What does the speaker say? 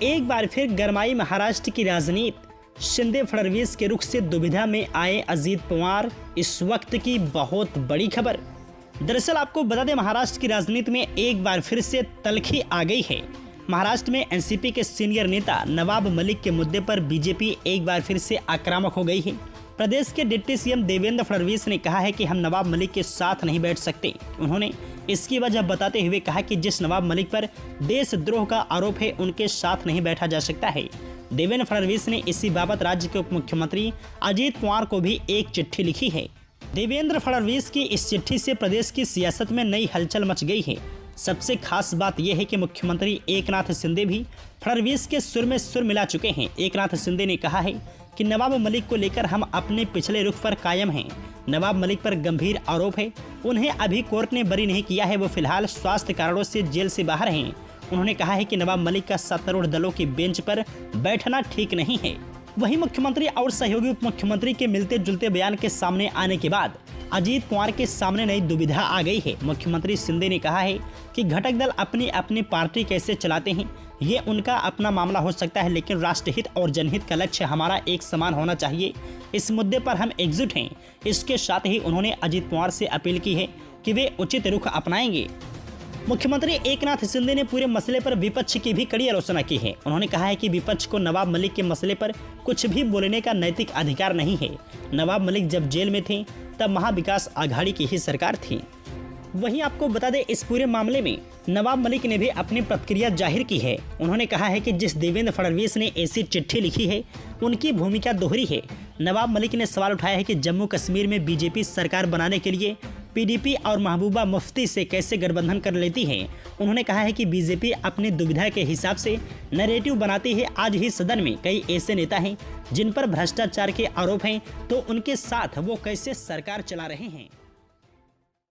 एक बार फिर गरमाई महाराष्ट्र की राजनीति। शिंदे फडणवीस के रुख से दुविधा में आए अजीत पवार, इस वक्त की बहुत बड़ी खबर। दरअसल आपको बता दें, महाराष्ट्र की राजनीति में एक बार फिर से तल्खी आ गई है। महाराष्ट्र में एनसीपी के सीनियर नेता नवाब मलिक के मुद्दे पर बीजेपी एक बार फिर से आक्रामक हो गई है। प्रदेश के डिप्टी सीएम देवेंद्र फडणवीस ने कहा है कि हम नवाब मलिक के साथ नहीं बैठ सकते। उन्होंने इसकी वजह बताते हुए कहा कि जिस नवाब मलिक पर देशद्रोह का आरोप है, उनके साथ नहीं बैठा जा सकता है। देवेंद्र फडणवीस ने इसी बाबत राज्य के उप मुख्यमंत्री अजीत पवार को भी एक चिट्ठी लिखी है। देवेंद्र फडणवीस की इस चिट्ठी से प्रदेश की सियासत में नई हलचल मच गई है। सबसे खास बात यह है कि मुख्यमंत्री एकनाथ शिंदे भी फडणवीस के सुर में सुर मिला चुके हैं। एकनाथ शिंदे ने कहा है कि नवाब मलिक को लेकर हम अपने पिछले रुख पर कायम हैं। नवाब मलिक पर गंभीर आरोप है, उन्हें अभी कोर्ट ने बरी नहीं किया है। वो फिलहाल स्वास्थ्य कारणों से जेल से बाहर हैं। उन्होंने कहा है कि नवाब मलिक का सत्तारूढ़ दलों की बेंच पर बैठना ठीक नहीं है। वहीं मुख्यमंत्री और सहयोगी उप मुख्यमंत्री के मिलते जुलते बयान के सामने आने के बाद अजीत पवार के सामने नई दुविधा आ गई है। मुख्यमंत्री शिंदे ने कहा है कि घटक दल अपनी अपनी पार्टी कैसे चलाते हैं, ये उनका अपना मामला हो सकता है, लेकिन राष्ट्रहित और जनहित का लक्ष्य हमारा एक समान होना चाहिए। इस मुद्दे पर हम एकजुट हैं। इसके साथ ही उन्होंने अजीत पवार से अपील की है कि वे उचित रुख अपनाएंगे। मुख्यमंत्री एकनाथ शिंदे ने पूरे मसले पर विपक्ष की भी कड़ी आलोचना की है। उन्होंने कहा है कि विपक्ष को नवाब मलिक के मसले पर कुछ भी बोलने का नैतिक अधिकार नहीं है। नवाब मलिक जब जेल में थे तब महाविकास आघाड़ी की ही सरकार थी। वहीं आपको बता दें, इस पूरे मामले में नवाब मलिक ने भी अपनी प्रतिक्रिया जाहिर की है। उन्होंने कहा है कि जिस देवेंद्र फडणवीस ने ऐसी चिट्ठी लिखी है, उनकी भूमिका दोहरी है। नवाब मलिक ने सवाल उठाया है कि जम्मू कश्मीर में बीजेपी सरकार बनाने के लिए पीडीपी और महबूबा मुफ्ती से कैसे गठबंधन कर लेती है। उन्होंने कहा है कि बीजेपी अपनी दुविधा के हिसाब से नैरेटिव बनाती है। आज ही सदन में कई ऐसे नेता हैं जिन पर भ्रष्टाचार के आरोप हैं, तो उनके साथ वो कैसे सरकार चला रहे हैं।